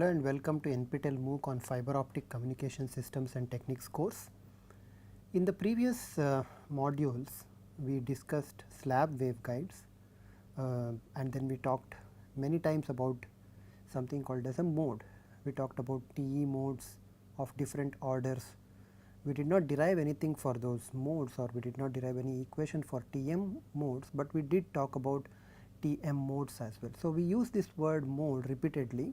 Hello and welcome to NPTEL MOOC on Fiber Optic Communication Systems and Techniques course. In the previous modules, we discussed slab waveguides and then we talked many times about something called as a mode. We talked about TE modes of different orders. We did not derive anything for those modes, or we did not derive any equation for TM modes, but we did talk about TM modes as well. So, we use this word mode repeatedly,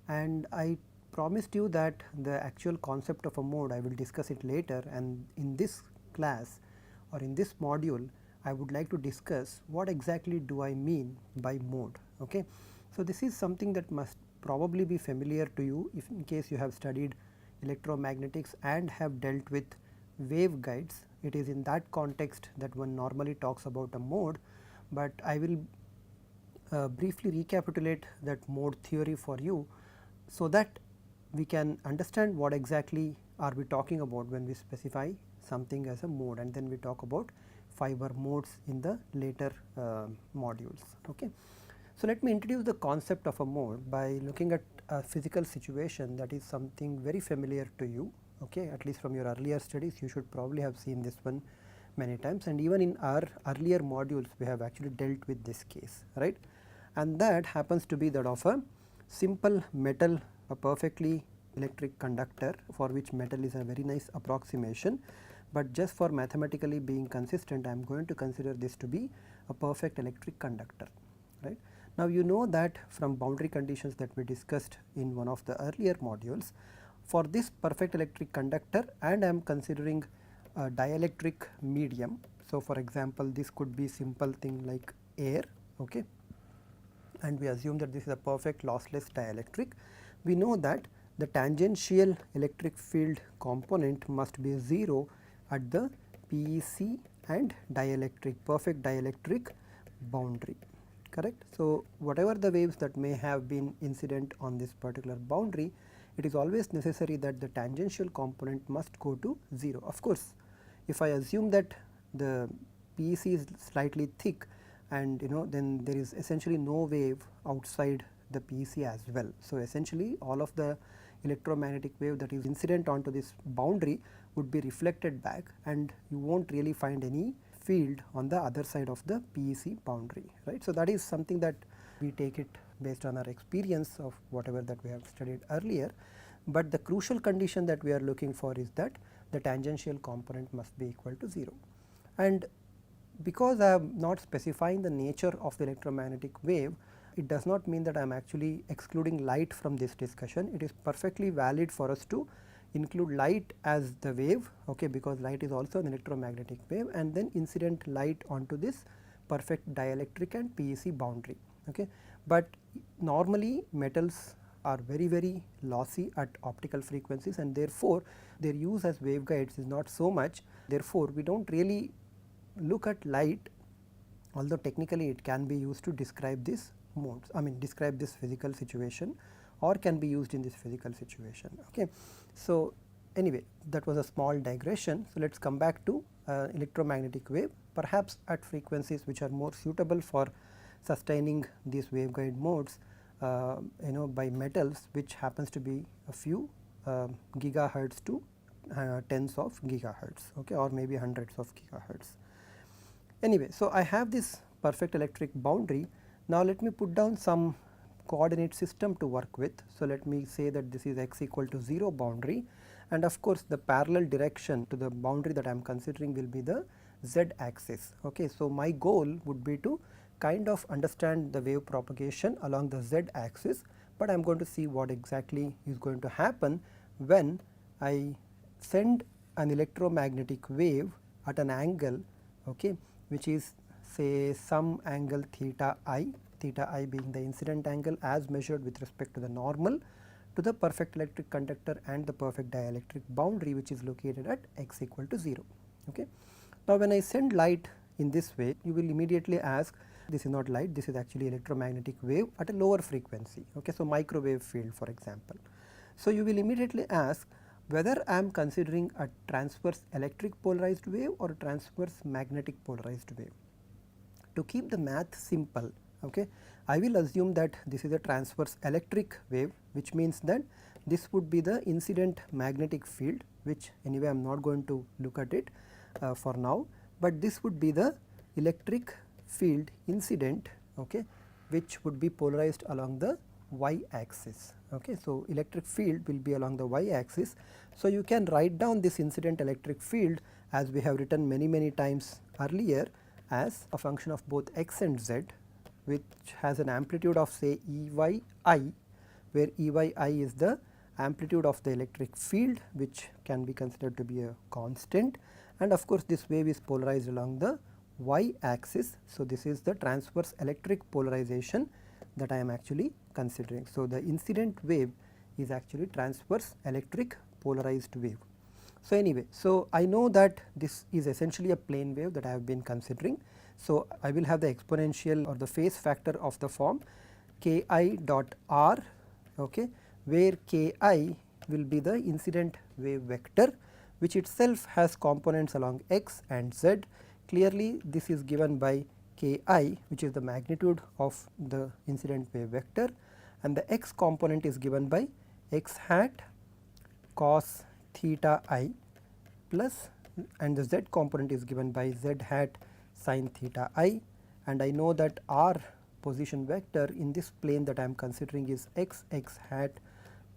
and I promised you that the actual concept of a mode I will discuss it later, and in this class or in this module I would like to discuss what exactly do I mean by mode. Okay. So, this is something that must probably be familiar to you if in case you have studied electromagnetics and have dealt with waveguides. It is in that context that one normally talks about a mode, but I will briefly recapitulate that mode theory for you, so that we can understand what exactly are we talking about when we specify something as a mode, and then we talk about fiber modes in the later modules. Okay. So, let me introduce the concept of a mode by looking at a physical situation that is something very familiar to you. Okay. At least from your earlier studies, you should probably have seen this one many times, and even in our earlier modules we have actually dealt with this case, right. And that happens to be that of a simple metal, a perfectly electric conductor, for which metal is a very nice approximation, but just for mathematically being consistent I am going to consider this to be a perfect electric conductor, right. Now, you know that from boundary conditions that we discussed in one of the earlier modules, for this perfect electric conductor, and I am considering a dielectric medium. So, for example, this could be simple thing like air, okay, and we assume that this is a perfect lossless dielectric. We know that the tangential electric field component must be 0 at the PEC and dielectric, perfect dielectric boundary, correct. So, whatever the waves that may have been incident on this particular boundary, it is always necessary that the tangential component must go to 0. Of course, if I assume that the PEC is slightly thick, and then there is essentially no wave outside the PEC as well. So, essentially all of the electromagnetic wave that is incident onto this boundary would be reflected back, and you will not really find any field on the other side of the PEC boundary, right. So, that is something that we take it based on our experience of whatever that we have studied earlier, but the crucial condition that we are looking for is that the tangential component must be equal to 0. And because I am not specifying the nature of the electromagnetic wave, it does not mean that I am actually excluding light from this discussion. It is perfectly valid for us to include light as the wave, okay, because light is also an electromagnetic wave, and then incident light onto this perfect dielectric and PEC boundary. Okay. But normally metals are very lossy at optical frequencies, and therefore, their use as waveguides is not so much. Therefore, we do not really look at light, although technically it can be used to describe this modes, I mean describe this physical situation, or can be used in this physical situation. Okay. So, anyway, that was a small digression. So, let us come back to electromagnetic wave, perhaps at frequencies which are more suitable for sustaining these waveguide modes by metals, which happens to be a few gigahertz to tens of gigahertz, okay, or maybe hundreds of gigahertz. Anyway, so I have this perfect electric boundary. Now, let me put down some coordinate system to work with. So, let me say that this is x equal to 0 boundary, and of course, the parallel direction to the boundary that I am considering will be the z axis. Okay. So, my goal would be to kind of understand the wave propagation along the z axis, but I am going to see what exactly is going to happen when I send an electromagnetic wave at an angle, okay, which is say some angle theta I being the incident angle as measured with respect to the normal to the perfect electric conductor and the perfect dielectric boundary, which is located at x equal to 0. Okay. Now, when I send light in this way, you will immediately ask, this is not light, this is actually electromagnetic wave at a lower frequency. Okay. So, microwave field, for example. So, you will immediately ask whether I am considering a transverse electric polarized wave or a transverse magnetic polarized wave. To keep the math simple, Okay. I will assume that this is a transverse electric wave, which means that this would be the incident magnetic field, which anyway I am not going to look at it for now, but this would be the electric field incident, okay, which would be polarized along the y axis. Okay. So, electric field will be along the y axis. So, you can write down this incident electric field as we have written many times earlier as a function of both x and z, which has an amplitude of say Ey I, where Ey I is the amplitude of the electric field, which can be considered to be a constant, and of course, this wave is polarized along the y axis. So, this is the transverse electric polarization that I am actually considering. So, the incident wave is actually transverse electric polarized wave. So, anyway, so I know that this is essentially a plane wave that I have been considering. So, I will have the exponential or the phase factor of the form k I dot r, okay, where k I will be the incident wave vector, which itself has components along x and z. Clearly, this is given by k I, which is the magnitude of the incident wave vector, and the x component is given by x hat cos theta I plus, and the z component is given by z hat sin theta I, and I know that r position vector in this plane that I am considering is x hat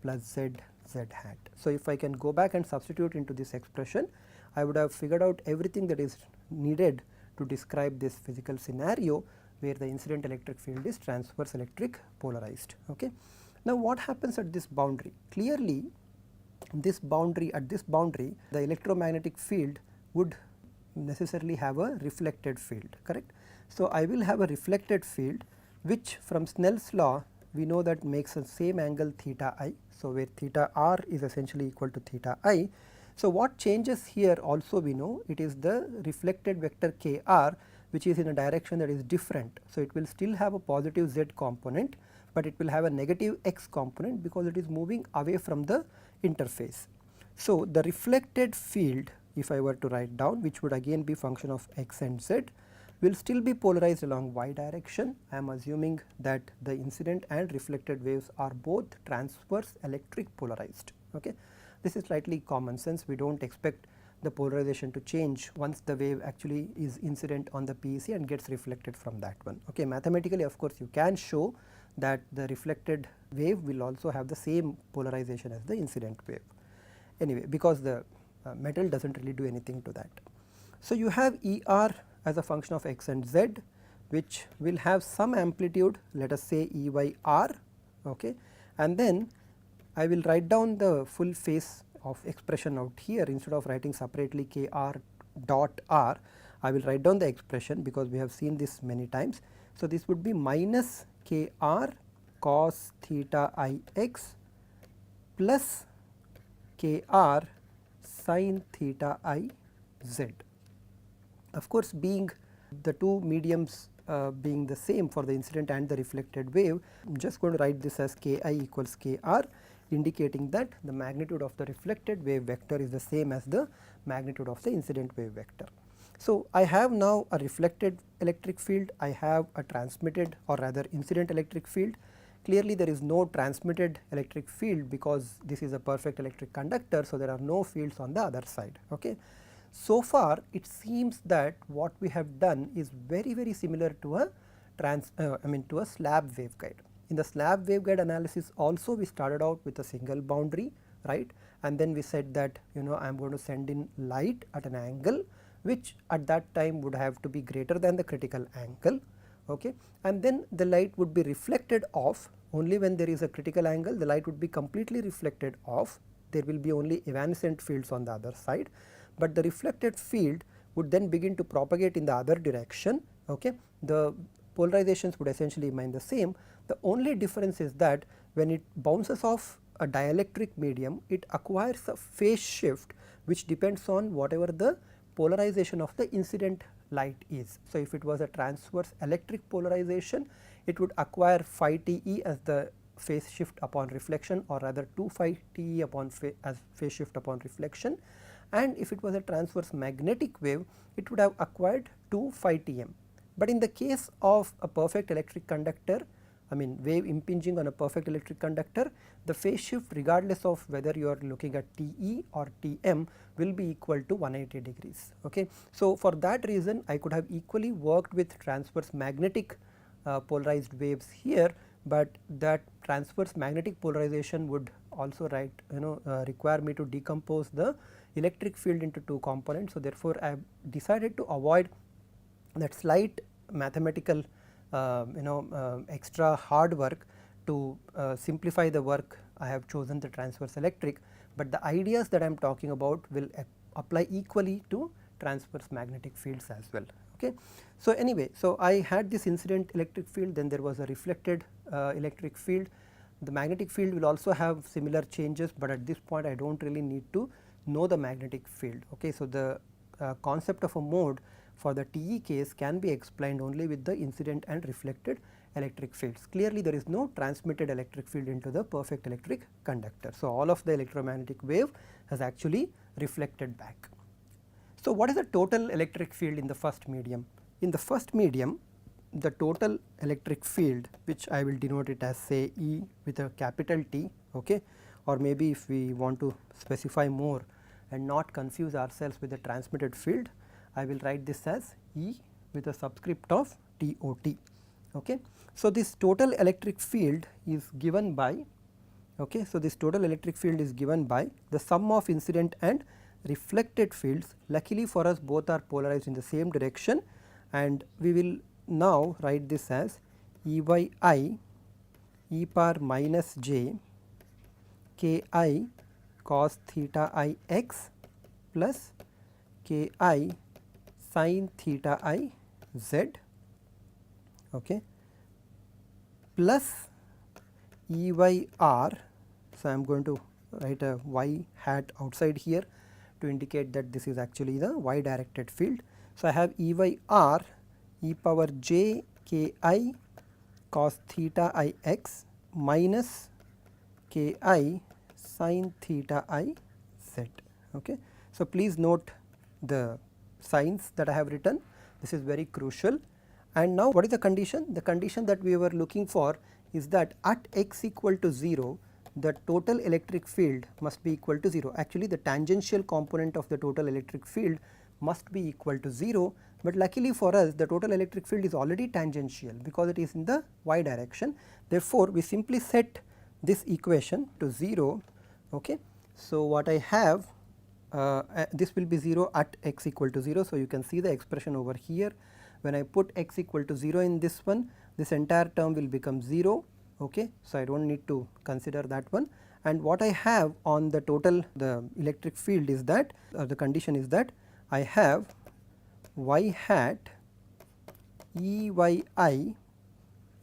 plus z hat. So, if I can go back and substitute into this expression, I would have figured out everything that is needed to describe this physical scenario where the incident electric field is transverse electric polarized. Okay. Now, what happens at this boundary? Clearly, this boundary, at this boundary, the electromagnetic field would necessarily have a reflected field, correct. So, I will have a reflected field, which from Snell's law we know that makes the same angle theta I. So, where theta r is essentially equal to theta I. So, what changes here also we know, it is the reflected vector k r, which is in a direction that is different. So, it will still have a positive z component, but it will have a negative x component because it is moving away from the interface. So, the reflected field, if I were to write down, which would again be function of x and z, will still be polarized along y direction. I am assuming that the incident and reflected waves are both transverse electric polarized. Okay. This is slightly common sense, we do not expect the polarization to change once the wave actually is incident on the PEC and gets reflected from that one. Okay. Mathematically, of course, you can show that the reflected wave will also have the same polarization as the incident wave. Anyway, because the metal does not really do anything to that. So, you have ER as a function of x and z, which will have some amplitude, let us say EYR, okay, and then I will write down the full phase of expression out here. Instead of writing separately k r dot r, I will write down the expression because we have seen this many times. So, this would be minus k r cos theta I x plus k r sin theta I z. Of course, being the two mediums being the same for the incident and the reflected wave, I am just going to write this as k I equals k r, indicating that the magnitude of the reflected wave vector is the same as the magnitude of the incident wave vector. So, I have now a reflected electric field, I have a transmitted or rather incident electric field. Clearly, there is no transmitted electric field because this is a perfect electric conductor. So, there are no fields on the other side. Okay. So far, it seems that what we have done is very similar to a to a slab waveguide. In the slab waveguide analysis also we started out with a single boundary, right, and then we said that I am going to send in light at an angle which at that time would have to be greater than the critical angle, okay, and then the light would be reflected off. Only when there is a critical angle the light would be completely reflected off, there will be only evanescent fields on the other side, but the reflected field would then begin to propagate in the other direction. Okay. The polarizations would essentially remain the same. The only difference is that when it bounces off a dielectric medium, it acquires a phase shift which depends on whatever the polarization of the incident light is. So, if it was a transverse electric polarization, it would acquire phi Te as the phase shift upon reflection, or rather 2 phi Te upon as phase shift upon reflection, and if it was a transverse magnetic wave, it would have acquired 2 phi Tm. But in the case of a perfect electric conductor, I mean wave impinging on a perfect electric conductor, the phase shift regardless of whether you are looking at TE or TM will be equal to 180 degrees. Okay. So, for that reason I could have equally worked with transverse magnetic polarized waves here, but that transverse magnetic polarization would also require me to decompose the electric field into two components. So, therefore, I have decided to avoid that slight mathematical extra hard work to simplify the work. I have chosen the transverse electric, but the ideas that I am talking about will apply equally to transverse magnetic fields as well. Okay. So, anyway, so I had this incident electric field, then there was a reflected electric field. The magnetic field will also have similar changes, but at this point I do not really need to know the magnetic field. Okay. So, the concept of a mode for the TE case can be explained only with the incident and reflected electric fields. Clearly, there is no transmitted electric field into the perfect electric conductor. So, all of the electromagnetic wave has actually reflected back. So, what is the total electric field in the first medium? In the first medium, the total electric field, which I will denote it as say E with a capital T, okay, or maybe if we want to specify more and not confuse ourselves with the transmitted field, I will write this as E with a subscript of TOT. Okay. So, this total electric field is given by, okay, so this total electric field is given by the sum of incident and reflected fields. Luckily for us, both are polarized in the same direction, and we will now write this as E by I e power minus j k I cos theta I x plus k I sin theta I z, okay, plus E y r. So, I am going to write a y hat outside here to indicate that this is actually the y directed field. So, I have E y r e power j k I cos theta I x minus k I sin theta I z. Okay. So, please note the signs that I have written, this is very crucial. And now, what is the condition? The condition that we were looking for is that at x equal to 0, the total electric field must be equal to 0. Actually, the tangential component of the total electric field must be equal to 0, but luckily for us the total electric field is already tangential because it is in the y direction. Therefore, we simply set this equation to 0. Okay. So, what I have, this will be 0 at x equal to 0. So, you can see the expression over here. When I put x equal to 0 in this one, this entire term will become 0. Okay. So, I do not need to consider that one, and what I have on the total the electric field is that the condition is that I have y hat E y I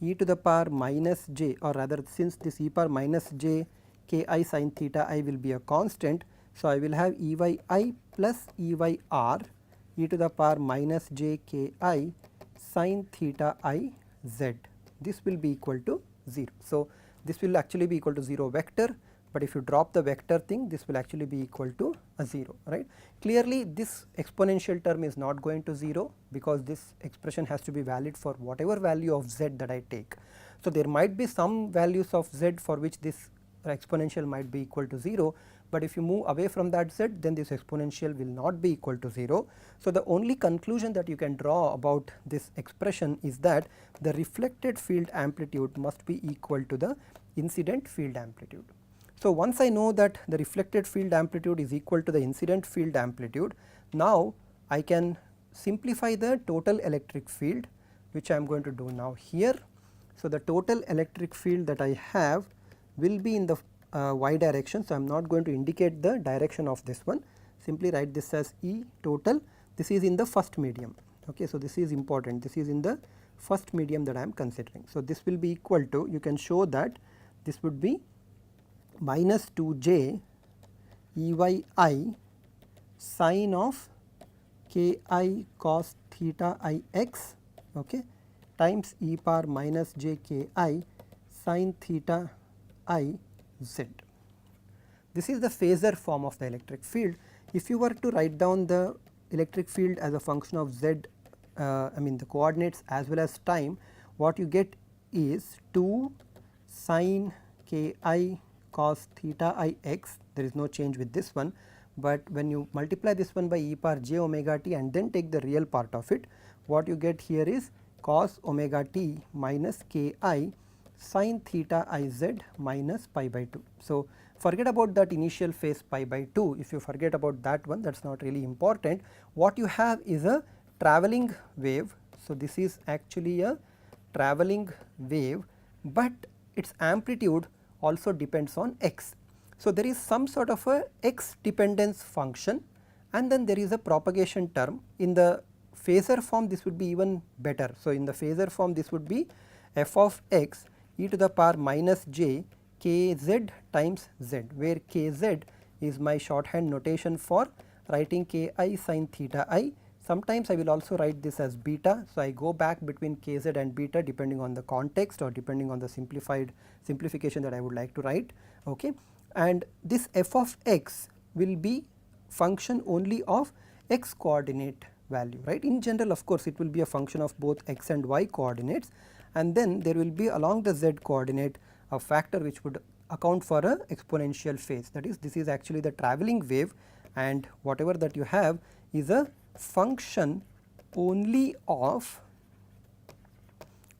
e to the power minus j, or rather since this e power minus j k I sin theta I will be a constant. So, I will have E y I plus E y r e to the power minus j k I sin theta I z. This will be equal to 0. So, this will actually be equal to 0 vector, but if you drop the vector thing, this will actually be equal to a 0, right. Clearly, this exponential term is not going to 0 because this expression has to be valid for whatever value of z that I take. So, there might be some values of z for which this exponential might be equal to 0, but if you move away from that z, then this exponential will not be equal to 0. So, the only conclusion that you can draw about this expression is that the reflected field amplitude must be equal to the incident field amplitude. So, once I know that the reflected field amplitude is equal to the incident field amplitude, now I can simplify the total electric field, which I am going to do now here. So, the total electric field that I have will be in the y direction. So, I am not going to indicate the direction of this one, simply write this as E total. This is in the first medium. Okay. So, this is important, this is in the first medium that I am considering. So, this will be equal to, you can show that this would be minus 2j E y I sin of k I cos theta I x, okay, times e power minus j k I sin theta I z. This is the phasor form of the electric field. If you were to write down the electric field as a function of z I mean the coordinates as well as time, what you get is 2 sin k I cos theta I x, there is no change with this one, but when you multiply this one by e power j omega t and then take the real part of it, what you get here is cos omega t minus k I sin theta I z minus pi by 2. So, forget about that initial phase pi by 2, if you forget about that one, that is not really important. What you have is a travelling wave. So, this is actually a travelling wave, but its amplitude also depends on x. So, there is some sort of a x dependence function and then there is a propagation term. In the phasor form this would be even better. So, in the phasor form this would be f of x e to the power minus j k z times z, where k z is my shorthand notation for writing k I sin theta I. Sometimes I will also write this as beta. So, I go back between k z and beta depending on the context or depending on the simplification that I would like to write. Okay. And this f of x will be function only of x coordinate value, right. In general, of course, it will be a function of both x and y coordinates, and then there will be along the z coordinate a factor which would account for a exponential phase, that is, this is actually the travelling wave, and whatever that you have is a function only of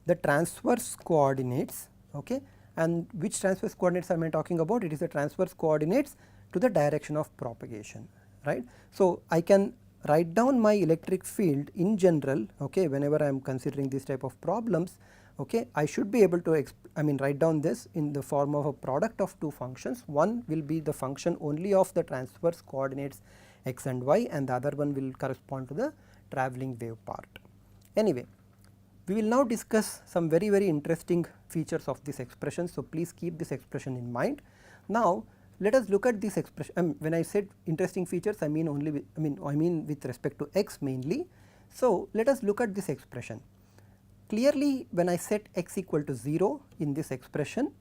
the transverse coordinates. Okay. And which transverse coordinates am I talking about? It is the transverse coordinates to the direction of propagation, right. So, I can write down my electric field in general, okay, whenever I am considering this type of problems. Okay, I should be able to write down this in the form of a product of two functions. One will be the function only of the transverse coordinates x and y, and the other one will correspond to the travelling wave part. Anyway, we will now discuss some very interesting features of this expression. So, please keep this expression in mind. Now, let us look at this expression. When I said interesting features, I mean only with, I mean with respect to x mainly. So, let us look at this expression. Clearly, when I set x equal to 0 in this expression,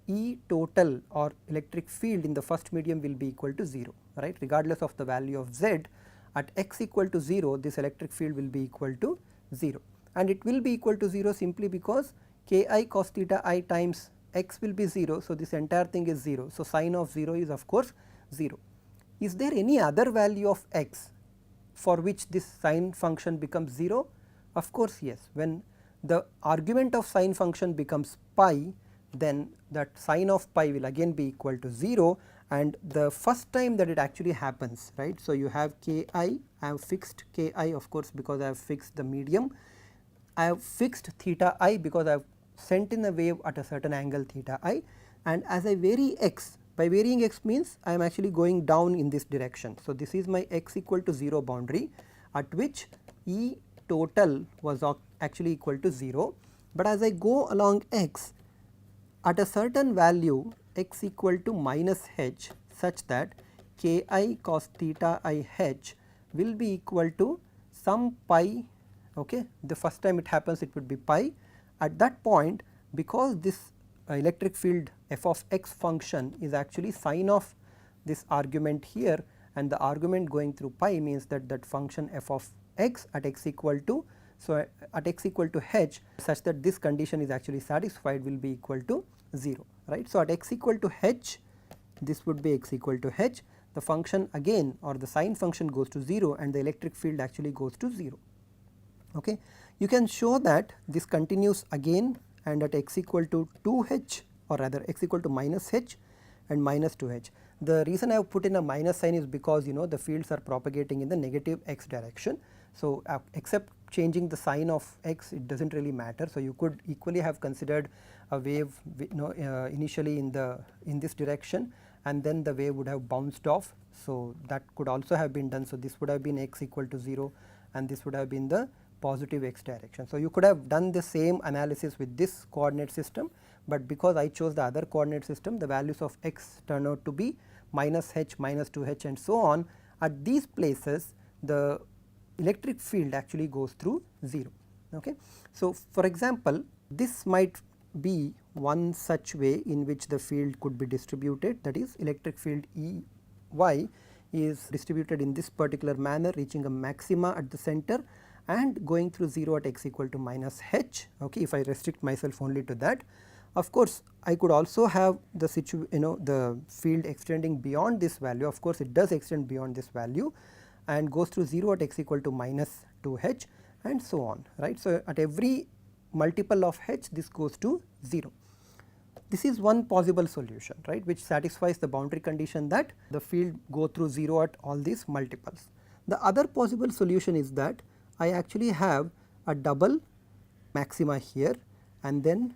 E total or electric field in the first medium will be equal to 0, right. Regardless of the value of z, at x equal to 0, this electric field will be equal to 0, and it will be equal to 0 simply because k I cos theta I times x will be 0. So, this entire thing is 0. So, sin of 0 is of course 0. Is there any other value of x for which this sine function becomes 0? Of course, yes. When the argument of sine function becomes pi, then that sine of pi will again be equal to 0, and the first time that it actually happens, right. So, you have k I have fixed k I, of course, because I have fixed the medium. I have fixed theta I because I have sent in a wave at a certain angle theta I, and as I vary x, by varying x means I am actually going down in this direction. So, this is my x equal to 0 boundary at which E total was actually equal to 0, but as I go along x at a certain value x equal to minus h, such that k I cos theta I h will be equal to some pi. Okay. The first time it happens it would be pi. At that point, because this electric field f of x function is actually sine of this argument here, and the argument going through pi means that that function f of x at x equal to, so at x equal to h, such that this condition is actually satisfied, will be equal to 0, right. So, at x equal to h, this would be x equal to h, the function again or the sine function goes to 0 and the electric field actually goes to 0. Okay. You can show that this continues again, and at x equal to 2h, or rather x equal to minus h and minus 2h. The reason I have put in a minus sign is because the fields are propagating in the negative x direction. So, except changing the sign of x, it does not really matter. So, you could equally have considered a wave initially in this direction, and then the wave would have bounced off. So, that could also have been done. So, this would have been x equal to 0 and this would have been the positive x direction. So, you could have done the same analysis with this coordinate system, but because I chose the other coordinate system, the values of x turn out to be minus h, minus 2h and so on. At these places, the electric field actually goes through 0. Okay. So, for example, this might be one such way in which the field could be distributed, that is, electric field E y is distributed in this particular manner, reaching a maxima at the center, and going through 0 at x equal to minus h, okay, if I restrict myself only to that. Of course, I could also have the the field extending beyond this value. Of course, it does extend beyond this value and goes through 0 at x equal to minus 2h and so on, right. So, at every multiple of h, this goes to 0. This is one possible solution, right, which satisfies the boundary condition that the field go through 0 at all these multiples. The other possible solution is that I actually have a double maxima here and then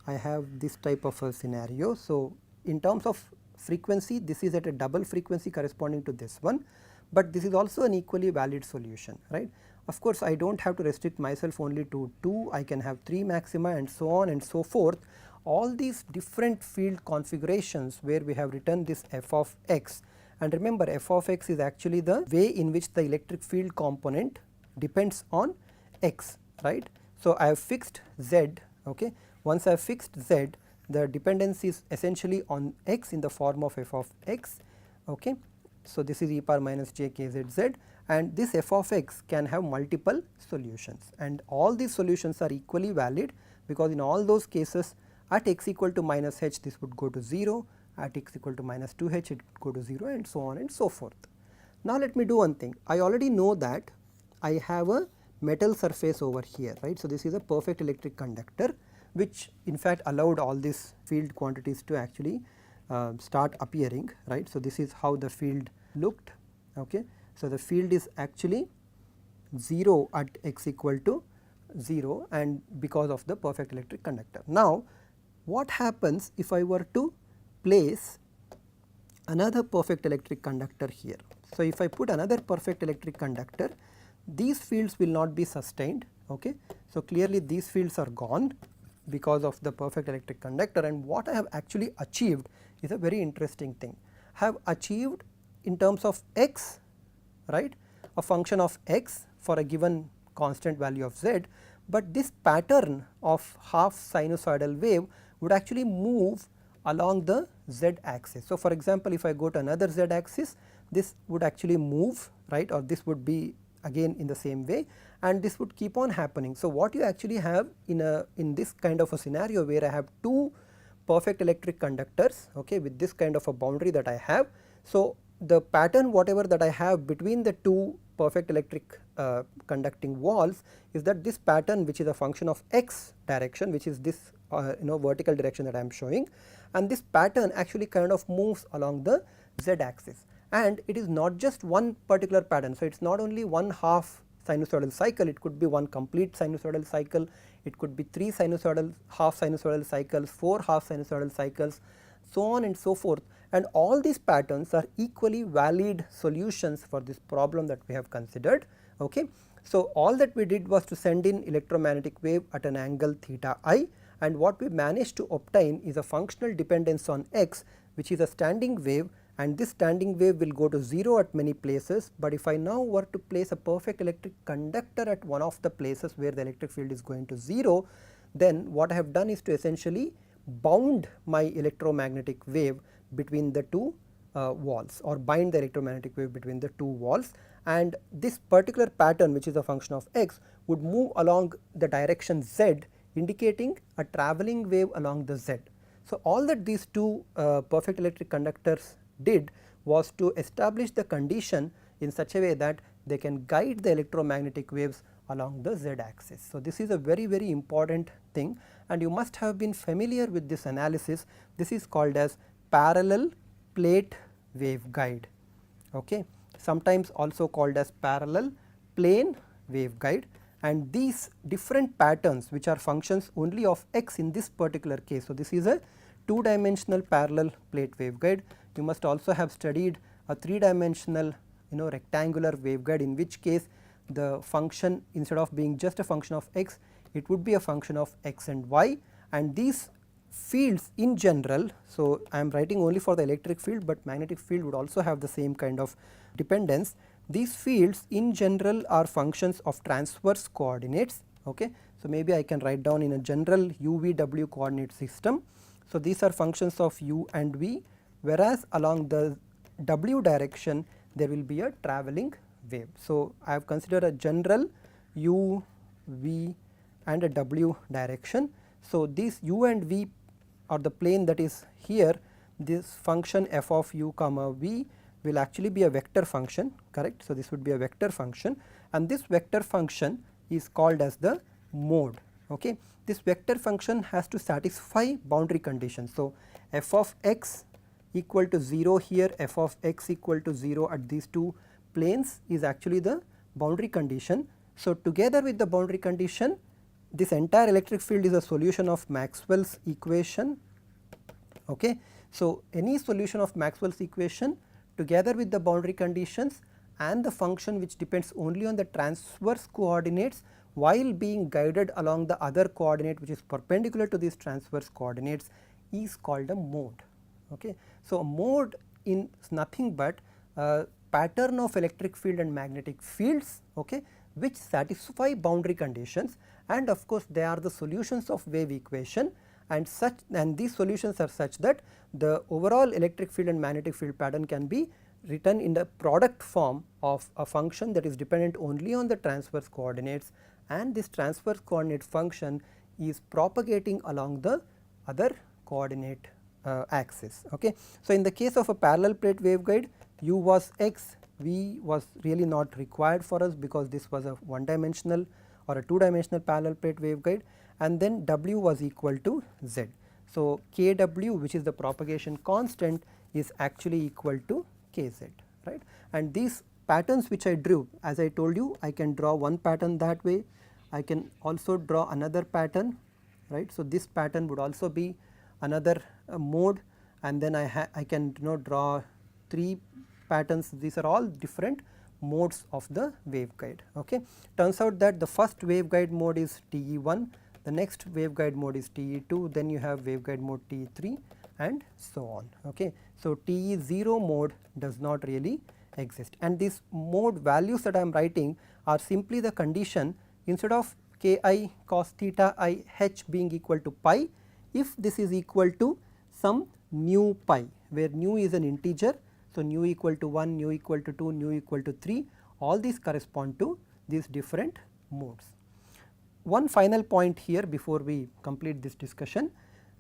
I have this type of a scenario. So, in terms of frequency, this is at a double frequency corresponding to this one, but this is also an equally valid solution, right. Of course, I do not have to restrict myself only to 2, I can have 3 maxima and so on and so forth. All these different field configurations where we have written this f of x, and remember f of x is actually the way in which the electric field component depends on x, right. So, I have fixed z, okay. Once I have fixed z, the dependence is essentially on x in the form of f of x, okay. So, this is e power minus j k z z, and this f of x can have multiple solutions, and all these solutions are equally valid, because in all those cases at x equal to minus h this would go to 0, at x equal to minus 2 h it would go to 0 and so on and so forth. Now, let me do one thing. I already know that I have a metal surface over here, right. So, this is a perfect electric conductor, which in fact allowed all these field quantities to actually start appearing, right. So, this is how the field looked, okay. So, the field is actually 0 at x equal to 0 and because of the perfect electric conductor. Now, what happens if I were to place another perfect electric conductor here? So, if I put another perfect electric conductor, these fields will not be sustained, okay. So, clearly these fields are gone because of the perfect electric conductor, and what I have actually achieved is a very interesting thing. I have achieved in terms of x, right, a function of x for a given constant value of z, but this pattern of half sinusoidal wave would actually move along the z axis. So, for example, if I go to another z axis, this would actually move, right, or this would be again in the same way, and this would keep on happening. So, what you actually have in this kind of a scenario where I have two perfect electric conductors, okay, with this kind of a boundary that I have. So, the pattern whatever that I have between the two perfect electric conducting walls is that this pattern, which is a function of x direction, which is this vertical direction that I am showing, and this pattern actually kind of moves along the z axis, and it is not just one particular pattern. So, it is not only one half sinusoidal cycle, it could be one complete sinusoidal cycle, it could be 3 sinusoidal half sinusoidal cycles, 4 half sinusoidal cycles, so on and so forth, and all these patterns are equally valid solutions for this problem that we have considered, okay. So, all that we did was to send in electromagnetic wave at an angle theta I, and what we managed to obtain is a functional dependence on x, which is a standing wave, and this standing wave will go to 0 at many places. But if I now were to place a perfect electric conductor at one of the places where the electric field is going to 0, then what I have done is to essentially bound my electromagnetic wave between the two walls, or bind the electromagnetic wave between the two walls, and this particular pattern, which is a function of x, would move along the direction z, indicating a travelling wave along the z. So, all that these two perfect electric conductors did was to establish the condition in such a way that they can guide the electromagnetic waves along the z axis. So, this is a very important thing, and you must have been familiar with this analysis. This is called as parallel plate waveguide, okay, sometimes also called as parallel plane waveguide, and these different patterns which are functions only of x in this particular case. So, this is a 2-dimensional parallel plate waveguide. You must also have studied a 3-dimensional rectangular waveguide, in which case the function, instead of being just a function of x, it would be a function of x and y, and these fields in general. So, I am writing only for the electric field, but magnetic field would also have the same kind of dependence. These fields in general are functions of transverse coordinates, okay. So, maybe I can write down in a general u v w coordinate system. So, these are functions of u and v, whereas along the w direction there will be a travelling wave. So, I have considered a general u, v and a w direction. So, these u and v are the plane that is here. This function f of u comma v will actually be a vector function, correct. So, this would be a vector function and this vector function is called as the mode. Okay. This vector function has to satisfy boundary conditions. So, f of x equal to 0 here, f of x equal to 0 at these two planes is actually the boundary condition. So, together with the boundary condition, this entire electric field is a solution of Maxwell's equation. Okay. So, any solution of Maxwell's equation together with the boundary conditions and the function which depends only on the transverse coordinates while being guided along the other coordinate which is perpendicular to these transverse coordinates is called a mode. Okay. So, a mode is nothing but a pattern of electric field and magnetic fields, okay, which satisfy boundary conditions, and of course, they are the solutions of wave equation, and these solutions are such that the overall electric field and magnetic field pattern can be written in the product form of a function that is dependent only on the transverse coordinates, and this transverse coordinate function is propagating along the other coordinate axis. Okay. So, in the case of a parallel plate waveguide, u was x, v was really not required for us because this was a one dimensional or a two dimensional parallel plate waveguide, and then w was equal to z. So, kw, which is the propagation constant, is actually equal to kz, right. And these patterns which I drew, as I told you, I can draw one pattern that way, I can also draw another pattern, right. So, this pattern would also be another mode, and then I can draw three patterns. These are all different modes of the waveguide. Okay. Turns out that the first waveguide mode is TE1, the next waveguide mode is TE2, then you have waveguide mode TE3 and so on. Okay. So, TE0 mode does not really exist, and these mode values that I am writing are simply the condition instead of k I cos theta I h being equal to pi, if this is equal to some nu pi, where nu is an integer. So, nu equal to 1, nu equal to 2, nu equal to 3, all these correspond to these different modes. One final point here before we complete this discussion.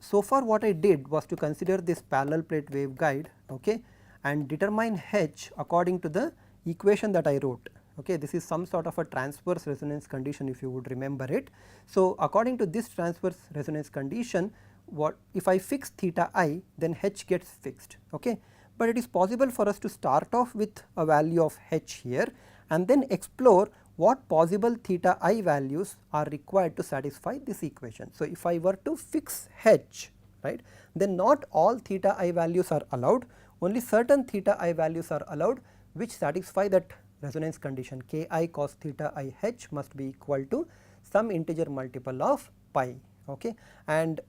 So far what I did was to consider this parallel plate waveguide, okay, and determine h according to the equation that I wrote. Okay, this is some sort of a transverse resonance condition, if you would remember it. So, according to this transverse resonance condition, what if I fix theta I, then h gets fixed. Okay. But it is possible for us to start off with a value of h here and then explore what possible theta I values are required to satisfy this equation. So, if I were to fix h, right, then not all theta I values are allowed, only certain theta I values are allowed which satisfy that resonance condition. K I cos theta I h must be equal to some integer multiple of pi. Okay. And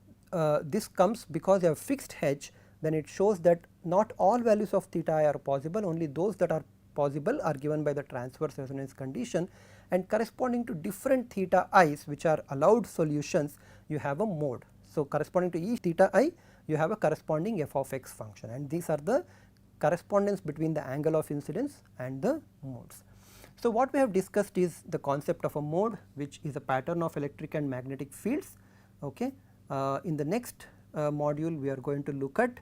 this comes because I have fixed h, then it shows that not all values of theta I are possible, only those that are possible are given by the transverse resonance condition, and corresponding to different theta i's which are allowed solutions, you have a mode. So, corresponding to each theta I, you have a corresponding f of x function, and these are the correspondence between the angle of incidence and the modes. So, what we have discussed is the concept of a mode, which is a pattern of electric and magnetic fields. Okay. In the next module, we are going to look at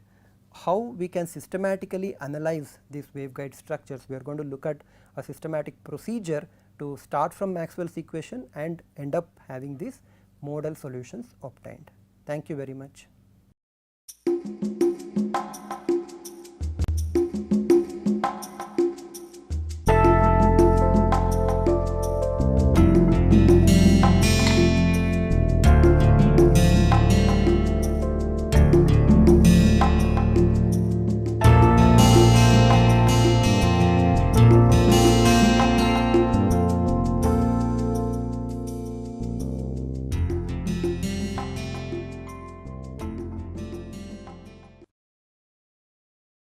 how we can systematically analyze these waveguide structures. We are going to look at a systematic procedure to start from Maxwell's equation and end up having these modal solutions obtained. Thank you very much.